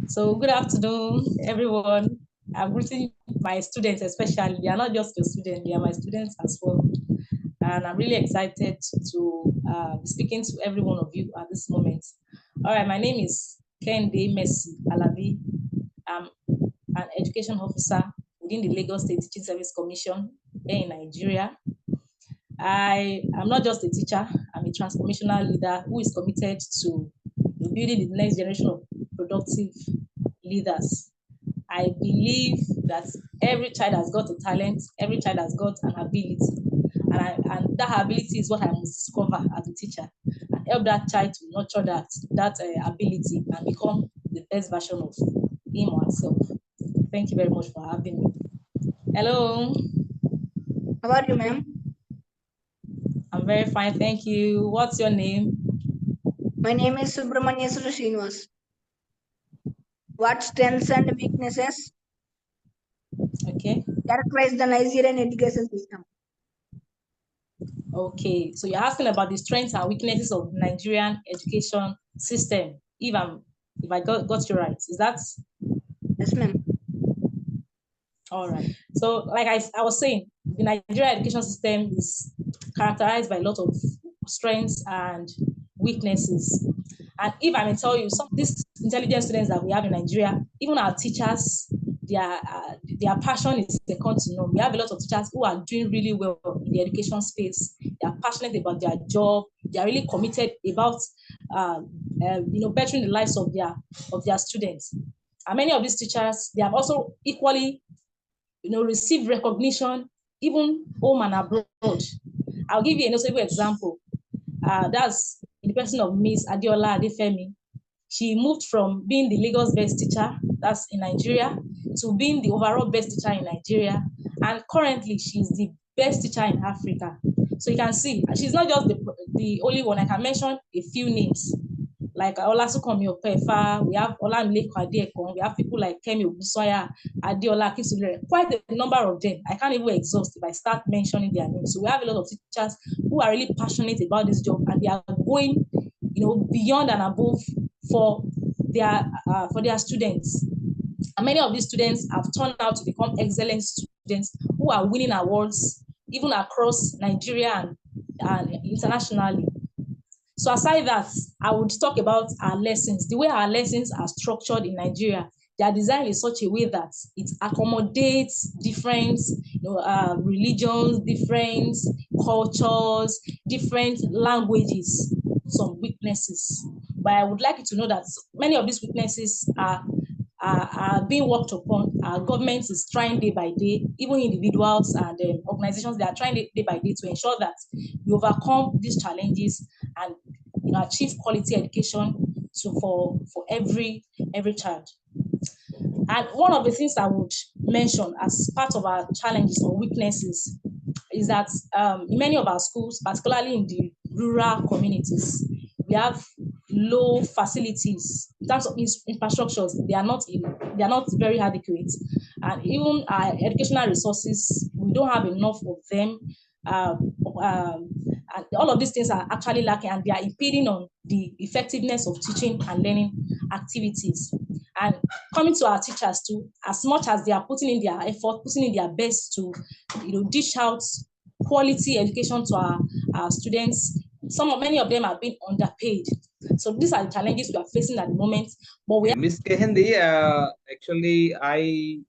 So good afternoon, everyone. I'm greeting my students especially. They are not just your students, they are my students as well. And I'm really excited to be speaking to every one of you at this moment. All right, my name is Z.P.H.S Ilavaram. I'm an education officer within the Lagos State Teaching Service Commission here in Nigeria. I am not just a teacher, I'm a transformational leader who is committed to building the next generation of productive leaders. I believe that every child has got a talent, every child has got an ability. And that ability is what I must discover as a teacher and help that child to nurture that ability and become the best version of him or herself. Thank you very much for having me. Hello. How are you, ma'am? I'm very fine, thank you. What's your name? My name is Subramanya Srinivas. What strengths and weaknesses Okay. characterize the Nigerian education system? Okay, so you're asking about the strengths and weaknesses of the Nigerian education system. If I got you right, is that Yes, ma'am. all right? So, like I was saying, the Nigerian education system is characterized by a lot of strengths and weaknesses. And if I may tell you, some these intelligent students that we have in Nigeria, even our teachers, their passion is second to none. We have a lot of teachers who are doing really well in the education space. They are passionate about their job. They are really committed about bettering the lives of their students. And many of these teachers, they have also equally received recognition even home and abroad. I'll give you a notable example. That's in the person of Miss Adiola Adefemi. She moved from being the Lagos best teacher, that's in Nigeria, to being the overall best teacher in Nigeria. And currently, she's the best teacher in Africa. So you can see, she's not just the only one. I can mention a few names like Olasukomi Opefa, we have Olamileko Adeekon, we have people like Kemi Ogunsoya, Adeola Akisulere, quite a number of them. I can't even exhaust if I start mentioning their names. So we have a lot of teachers who are really passionate about this job and they are going, beyond and above for their students. And many of these students have turned out to become excellent students who are winning awards even across Nigeria and internationally. So aside that, I would talk about our lessons. The way our lessons are structured in Nigeria, they are designed in such a way that it accommodates different religions, different cultures, different languages, some weaknesses. But I would like you to know that many of these weaknesses are being worked upon. Our government is trying day by day, even individuals and organizations, they are trying day by day to ensure that we overcome these challenges and achieve quality education for every child. And one of the things I would mention as part of our challenges or weaknesses is that in many of our schools, particularly in the rural communities, we have low facilities in terms of infrastructures. They are not very adequate, and even our educational resources, we don't have enough of them. And all of these things are actually lacking, and they are impeding on the effectiveness of teaching and learning activities. And coming to our teachers too, as much as they are putting in their effort, putting in their best to dish out quality education to our students, many of them are being underpaid. So these are the challenges we are facing at the moment. But Miss Kehendi, actually, I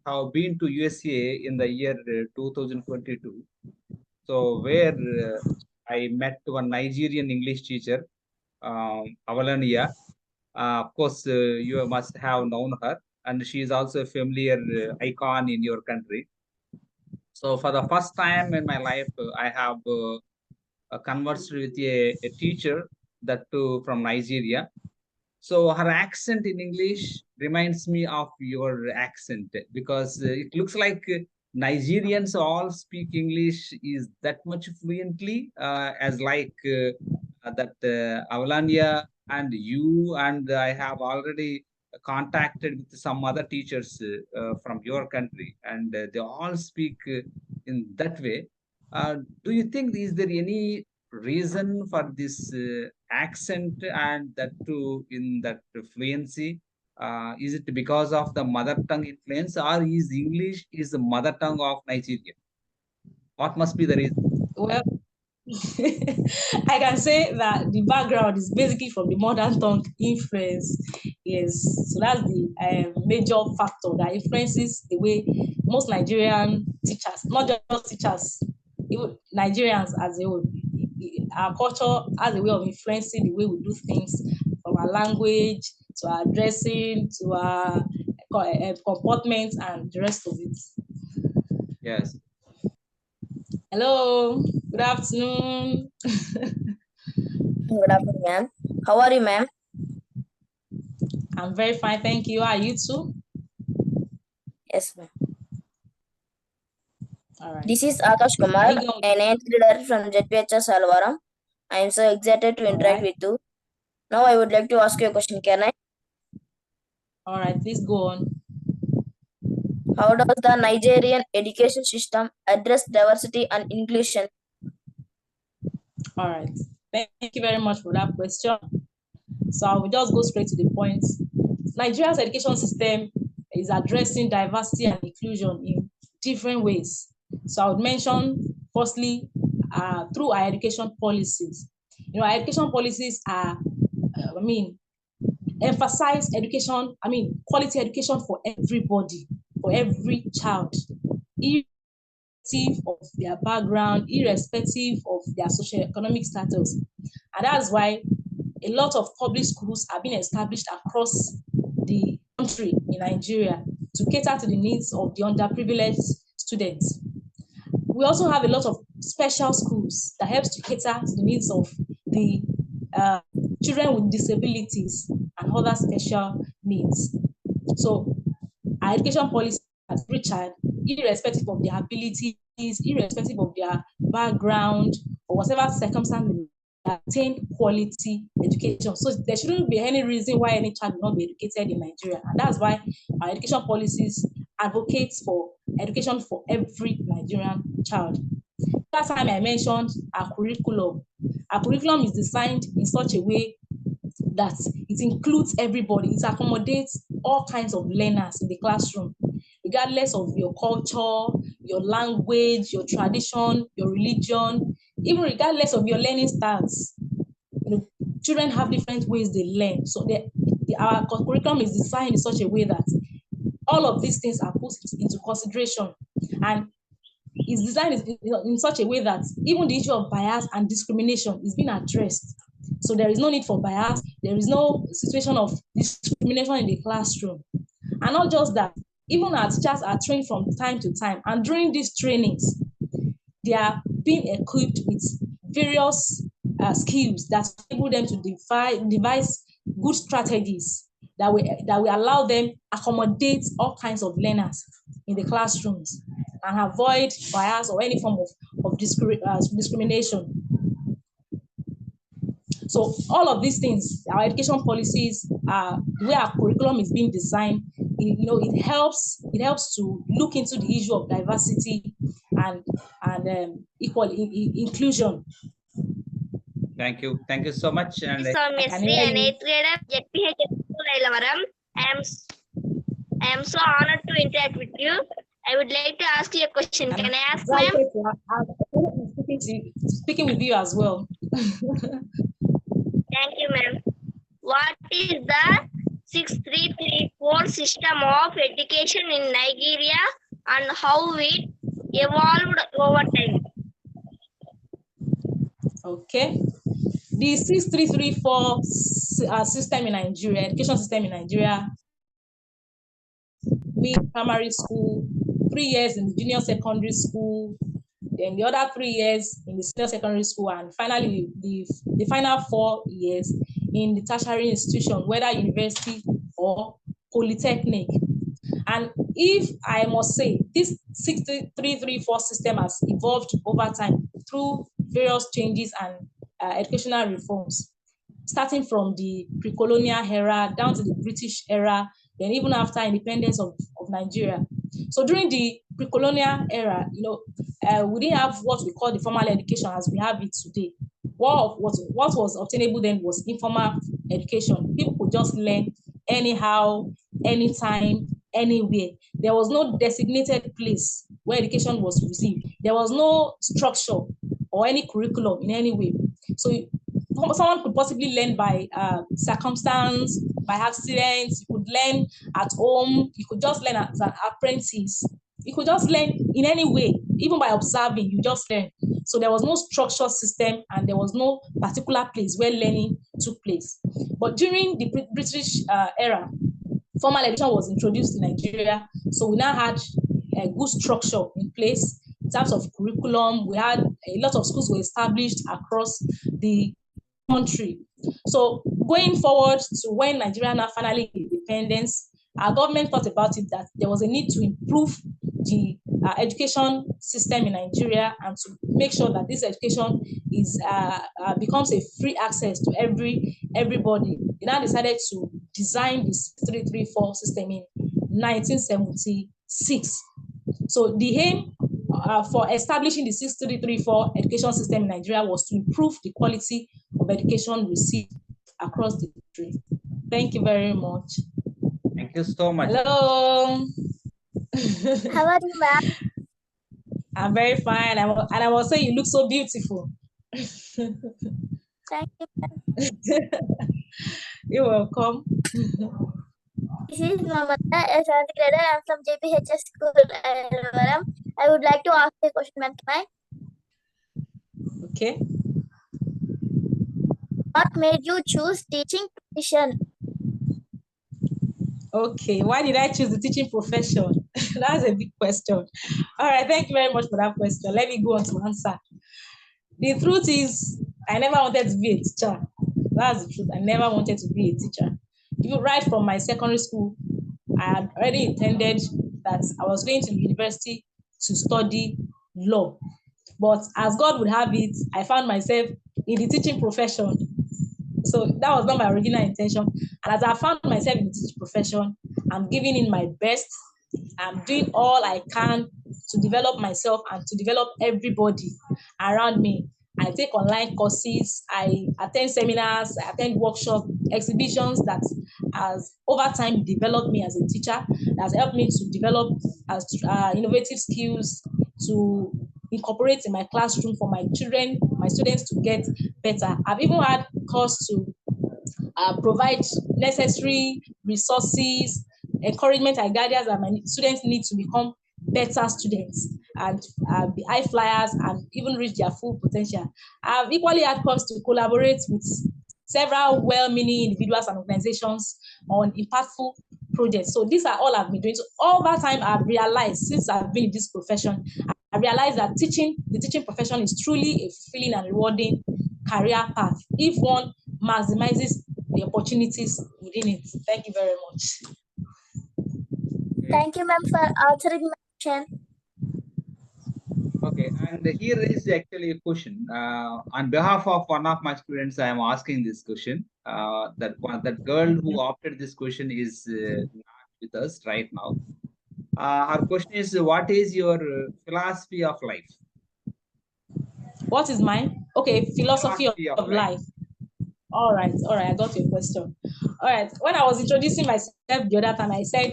have been to USA in the year 2022. So where I met one Nigerian English teacher, Avalania. Of course, you must have known her, and she is also a familiar icon in your country. So for the first time in my life, I have conversed with a teacher that too from Nigeria. So her accent in English reminds me of your accent because it looks like Nigerians all speak English is that much fluently as like that Avalanya and you, and I have already contacted with some other teachers from your country, and they all speak in that way. Do you think is there any reason for this accent and that too in that fluency? Is it because of the mother tongue influence, or is English is the mother tongue of Nigeria? What must be the reason? Well, I can say that the background is basically from the modern tongue influence. Yes, so that's the major factor that influences the way most Nigerian teachers, not just teachers, even Nigerians as a whole, our culture has a way of influencing the way we do things, from our language to our dressing to our comportment and the rest of it. Yes. Hello, good afternoon. Good afternoon, ma'am. How are you, ma'am? I'm very fine, thank you. Are you too? Yes, ma'am. All right. This is Akash Kumar, Can you go? an eighth grader from Z.P.H.S Ilavaram. I am so excited to interact with you. Now I would like to ask you a question. Can I? All right, please go on. How does the Nigerian education system address diversity and inclusion? All right. Thank you very much for that question. So I will just go straight to the point. Nigeria's education system is addressing diversity and inclusion in different ways. So I would mention firstly through our education policies. You know, our education policies are, emphasize education, quality education for everybody, for every child, irrespective of their background, irrespective of their socioeconomic status. And that's why a lot of public schools are being established across the country in Nigeria to cater to the needs of the underprivileged students. We also have a lot of special schools that helps to cater to the needs of the children with disabilities and other special needs. So our education policy at every child, irrespective of their abilities, irrespective of their background or whatever circumstance, attain quality education. So there shouldn't be any reason why any child will not be educated in Nigeria. And that's why our education policies advocate for education for every Nigerian child. Last time I mentioned our curriculum. Our curriculum is designed in such a way that it includes everybody. It accommodates all kinds of learners in the classroom, regardless of your culture, your language, your tradition, your religion, even regardless of your learning styles. You know, children have different ways they learn. So our curriculum is designed in such a way that all of these things are put into consideration, and is designed in such a way that even the issue of bias and discrimination is being addressed. So there is no need for bias. There is no situation of discrimination in the classroom. And not just that, even our teachers are trained from time to time. And during these trainings, they are being equipped with various skills that enable them to devise good strategies that will allow them accommodate all kinds of learners in the classrooms and avoid bias or any form of discrimination. So all of these things, our education policies, the way our curriculum is being designed, it helps to look into the issue of diversity and equal inclusion. Thank you so much. And So, Miss can Sri, hear an you. eighth grader, Z.P.H.S Ilavaram. I am so honored to interact with you. I would like to ask you a question. Can I ask, ma'am? Speaking with you as well. Thank you, ma'am. What is the 6334 system of education in Nigeria and how it evolved over time? Okay. The 6334 system in Nigeria, education system in Nigeria, primary school, 3 years in the junior secondary school, then the other 3 years in the senior secondary school, and finally the final 4 years in the tertiary institution, whether university or polytechnic. And if I must say, this 6334 system has evolved over time through various changes and educational reforms, starting from the pre-colonial era down to the British era, then even after independence of Nigeria. So during the pre-colonial era, we didn't have what we call the formal education as we have it today. What was obtainable then was informal education. People could just learn anyhow, anytime, anywhere. There was no designated place where education was received. There was no structure or any curriculum in any way. So someone could possibly learn by circumstance, by accident. You could learn at home. You could just learn as an apprentice. You could just learn in any way, even by observing. You just learn. So there was no structured system, and there was no particular place where learning took place. But during the British era, formal education was introduced in Nigeria. So we now had a good structure in place in terms of curriculum. We had a lot of schools were established across the country. So going forward to when Nigeria now finally independence, our government thought about it that there was a need to improve the education system in Nigeria and to make sure that this education is becomes a free access to everybody. They now decided to design the 6334 system in 1976. So the aim for establishing the 6334 education system in Nigeria was to improve the quality of education received across the country. Thank you very much. Thank you so much. Hello. How are you, ma'am? I'm very fine. And I will say you look so beautiful. Thank you, ma'am. You're welcome. This is Mamata, a seventh grader. I'm from Z.P.H.S School, Ilavaram. I would like to ask a question, ma'am. Can I? Okay. What made you choose teaching profession? Okay. Why did I choose the teaching profession? That's a big question. All right. Thank you very much for that question. Let me go on to answer. The truth is, I never wanted to be a teacher. That's the truth. I never wanted to be a teacher. Even right from my secondary school, I had already intended that I was going to university to study law. But as God would have it, I found myself in the teaching profession. So that was not my original intention. And as I found myself in the teaching profession, I'm giving in my best. I'm doing all I can to develop myself and to develop everybody around me. I take online courses, I attend seminars, I attend workshops, exhibitions that has over time developed me as a teacher, that has helped me to develop as innovative skills to incorporate in my classroom for my children, my students to get better. I've even had course to provide necessary resources, encouragement and guidance that my students need to become better students and be high flyers and even reach their full potential. I've equally had course to collaborate with several well-meaning individuals and organizations on impactful projects. So these are all I've been doing. So all that time I've realized since I've been in this profession, I realized that the teaching profession is truly a fulfilling and rewarding career path if one maximizes the opportunities within it. Thank you very much. Thank you, ma'am, for answering my question. Okay, and here is actually a question. On behalf of one of my students, I am asking this question. That girl who opted this question is not with us right now. Her question is, what is your philosophy of life? What is mine? Okay, philosophy of life. All right, I got your question. All right, when I was introducing myself the other time, I said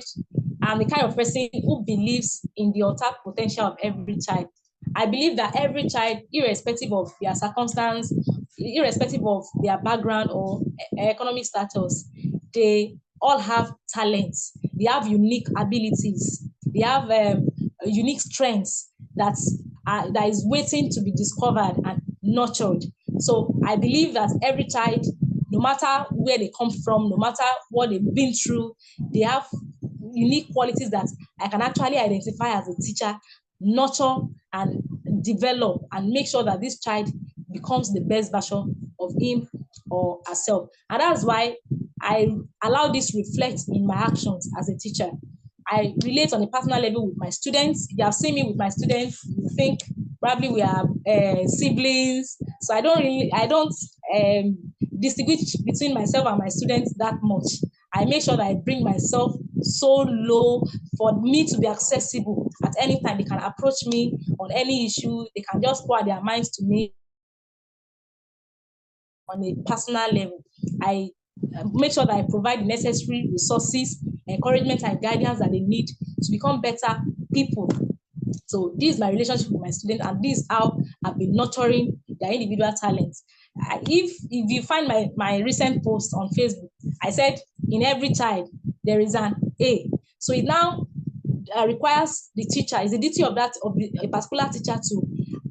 I'm the kind of person who believes in the untapped potential of every child. I believe that every child, irrespective of their circumstance, irrespective of their background or economic status, they all have talents. They have unique abilities. They have unique strengths that is waiting to be discovered and nurtured. So I believe that every child, no matter where they come from, no matter what they've been through, they have unique qualities that I can actually identify as a teacher, nurture and develop and make sure that this child becomes the best version of him or herself. And that's why I allow this reflect in my actions as a teacher. I relate on a personal level with my students. If you have seen me with my students, you think probably we are siblings. So I don't distinguish between myself and my students that much. I make sure that I bring myself so low for me to be accessible at any time. They can approach me on any issue. They can just pour their minds to me on a personal level. I make sure that I provide the necessary resources, encouragement, and guidance that they need to become better people. So this is my relationship with my students, and this is how I've been nurturing their individual talents. If you find my recent post on Facebook, I said in every child there is an A. So it now requires the teacher, is the duty of a particular teacher to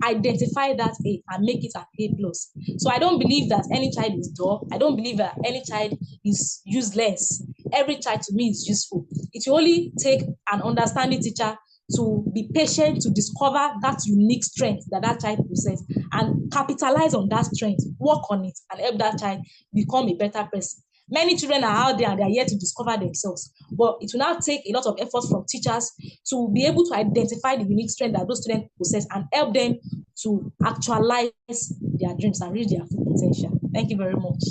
identify that A and make it an A plus. So I don't believe that any child is dull. I don't believe that any child is useless. Every child to me is useful. It will only take an understanding teacher to be patient to discover that unique strength that child possesses and capitalize on that strength, work on it, and help that child become a better person. Many children are out there and they are yet to discover themselves, but it will now take a lot of effort from teachers to be able to identify the unique strength that those students possess and help them to actualize their dreams and reach their full potential. Thank you very much.